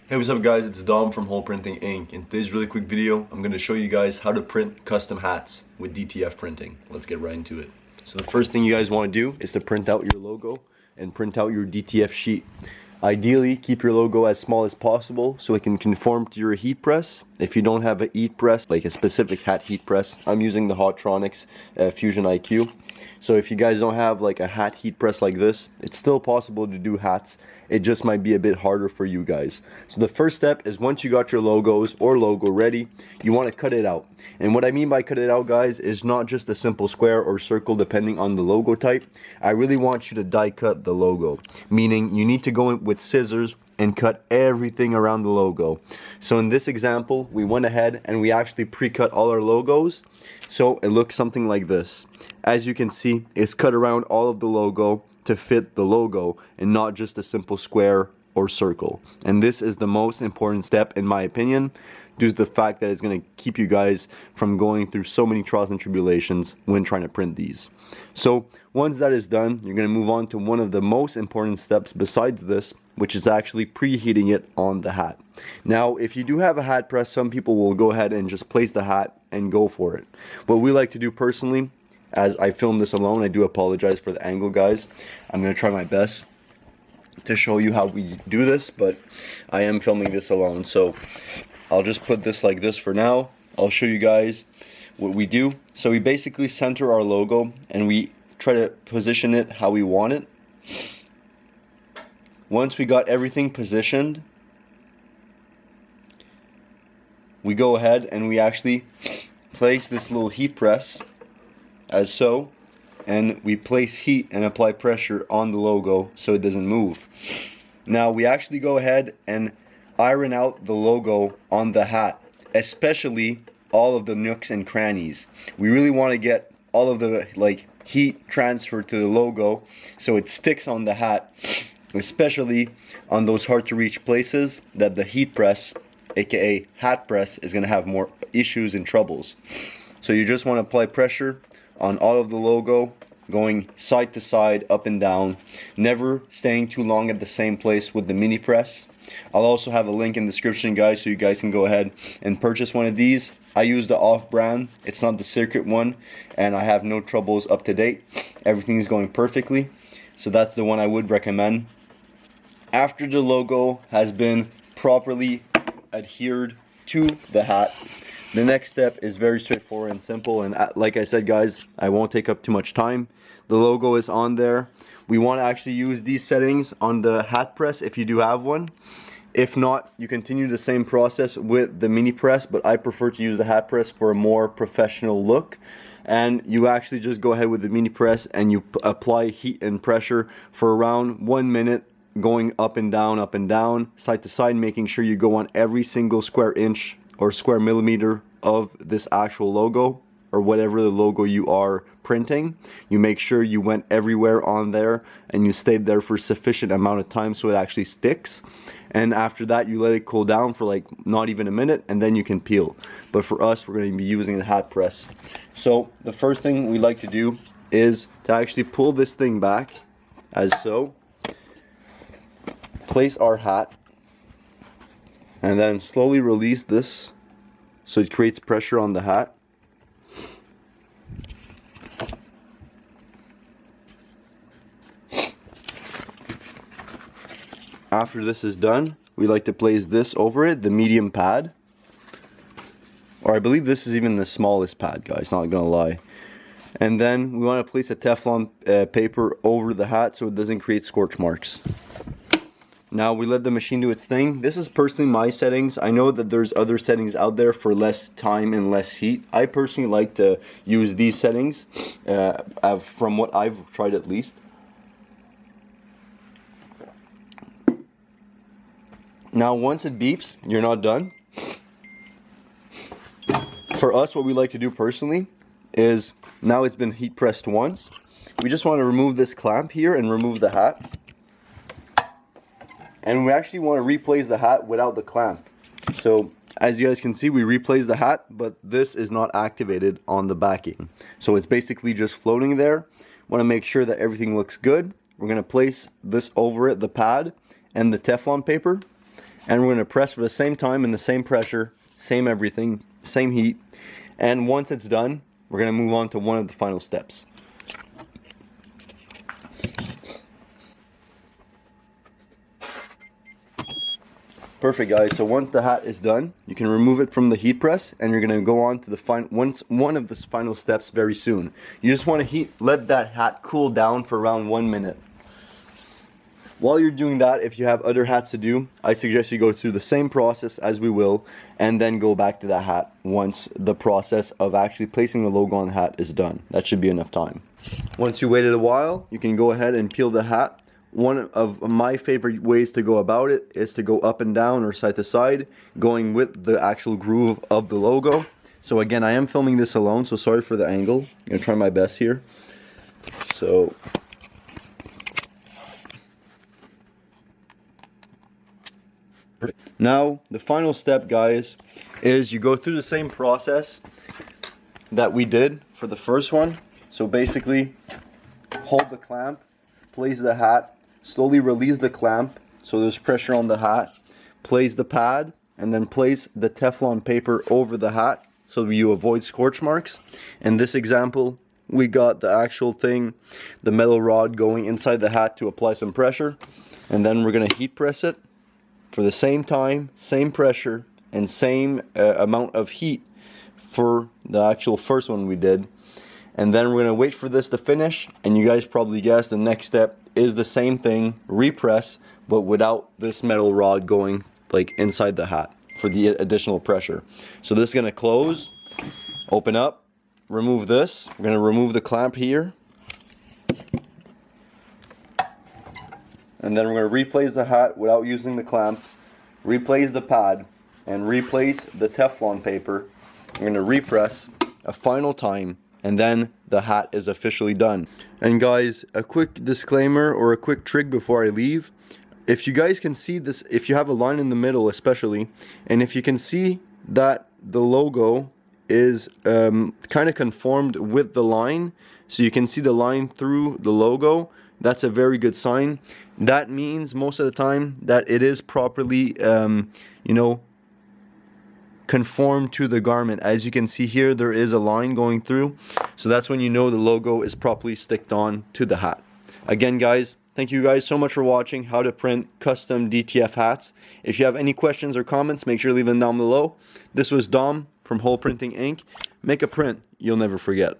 Hey, what's up guys, it's Dom from Printing Inc. In today's really quick video, I'm going to show you guys how to print custom hats with DTF printing. Let's get right into it. So the first thing you guys want to do is to print out your logo and print out your DTF sheet. Ideally, keep your logo as small as possible so it can conform to your heat press. If you don't have a heat press, like a specific hat heat press, I'm using the Hotronics Fusion IQ. So if you guys don't have like a hat heat press like this, it's still possible to do hats. It just might be a bit harder for you guys. So the first step is once you got your logos or logo ready, you want to cut it out. And what I mean by cut it out, guys, is not just a simple square or circle depending on the logo type. I really want you to die cut the logo, meaning you need to go in with scissors and cut everything around the logo. So in this example, we went ahead and we actually pre-cut all our logos, so it looks something like this. As you can see, it's cut around all of the logo to fit the logo and not just a simple square or circle. And this is the most important step in my opinion, due to the fact that it's going to keep you guys from going through so many trials and tribulations when trying to print these. So once that is done, you're going to move on to one of the most important steps besides this, which is actually preheating it on the hat. Now, if you do have a hat press, some people will go ahead and just place the hat and go for it. What we like to do personally, as I film this alone, I do apologize for the angle, guys. I'm going to try my best to show you how we do this, but I am filming this alone, so I'll just put this like this for now. I'll show you guys what we do. So we basically center our logo and we try to position it how we want it. Once we got everything positioned, we go ahead and we actually place this little heat press as so, and we place heat and apply pressure on the logo so it doesn't move. Now we actually go ahead and iron out the logo on the hat, especially all of the nooks and crannies. We really want to get all of the heat transferred to the logo so it sticks on the hat, especially on those hard to reach places that the heat press, aka hat press, is going to have more issues and troubles. So you just want to apply pressure on all of the logo, going side to side, up and down, never staying too long at the same place with the mini press. I'll also have a link in the description, guys, so you guys can go ahead and purchase one of these. I use the off-brand, it's not the Circuit one, and I have no troubles up to date. Everything's going perfectly, so that's the one I would recommend. After the logo has been properly adhered to the hat, the next step is very straightforward and simple, and like I said, guys, I won't take up too much time. The logo is on there. We want to actually use these settings on the hat press if you do have one. If not, you continue the same process with the mini press, but I prefer to use the hat press for a more professional look. And you actually just go ahead with the mini press and you apply heat and pressure for around 1 minute, going up and down, side to side, making sure you go on every single square inch or square millimeter of this actual logo or whatever the logo you are printing. You make sure you went everywhere on there and you stayed there for sufficient amount of time so it actually sticks. And after that, you let it cool down for like not even a minute, and then you can peel. But for us, we're going to be using the hat press. So the first thing we like to do is to actually pull this thing back as so, place our hat, and then slowly release this so it creates pressure on the hat. After this is done, we like to place this over it, the medium pad. Or I believe this is even the smallest pad, guys, not gonna lie. And then we want to place a Teflon paper over the hat so it doesn't create scorch marks. Now we let the machine do its thing. This is personally my settings. I know that there's other settings out there for less time and less heat. I personally like to use these settings from what I've tried at least. Now once it beeps, you're not done. For us, what we like to do personally is, now it's been heat pressed once, we just want to remove this clamp here and remove the hat. And we actually want to replace the hat without the clamp. So as you guys can see, we replaced the hat, but this is not activated on the backing. So it's basically just floating there. Want to make sure that everything looks good. We're going to place this over it, the pad and the Teflon paper. And we're going to press for the same time and the same pressure, same everything, same heat. And once it's done, we're going to move on to one of the final steps. Perfect, guys. So once the hat is done, you can remove it from the heat press, and you're going to go on to the one of the final steps very soon. You just want to let that hat cool down for around 1 minute. While you're doing that, if you have other hats to do, I suggest you go through the same process as we will, and then go back to that hat once the process of actually placing the logo on the hat is done. That should be enough time. Once you waited a while, you can go ahead and peel the hat. One of my favorite ways to go about it is to go up and down or side to side, going with the actual groove of the logo. So again, I am filming this alone, so sorry for the angle. I'm going to try my best here. So now, the final step, guys, is you go through the same process that we did for the first one. So basically, hold the clamp, place the hat, slowly release the clamp so there's pressure on the hat, place the pad, and then place the Teflon paper over the hat so you avoid scorch marks. In this example, we got the actual thing, the metal rod going inside the hat to apply some pressure, and then we're going to heat press it for the same time, same pressure, and same amount of heat for the actual first one we did. And then we're going to wait for this to finish, and you guys probably guessed the next step is the same thing, repress, but without this metal rod going like inside the hat for the additional pressure. So this is going to close, open up, remove this. We're going to remove the clamp here. And then we're going to replace the hat without using the clamp, replace the pad, and replace the Teflon paper. We're going to repress a final time, and then the hat is officially done. And guys, a quick disclaimer or a quick trick before I leave. If you guys can see this, if you have a line in the middle especially, and if you can see that the logo is kind of conformed with the line, so you can see the line through the logo, that's a very good sign. That means most of the time that it is properly, you know, conformed to the garment. As you can see here, there is a line going through, so that's when you know the logo is properly sticked on to the hat. Again, guys, thank you guys so much for watching how to print custom DTF hats. If you have any questions or comments, make sure to leave them down below. This was Dom from Hole Printing Inc. Make a print you'll never forget.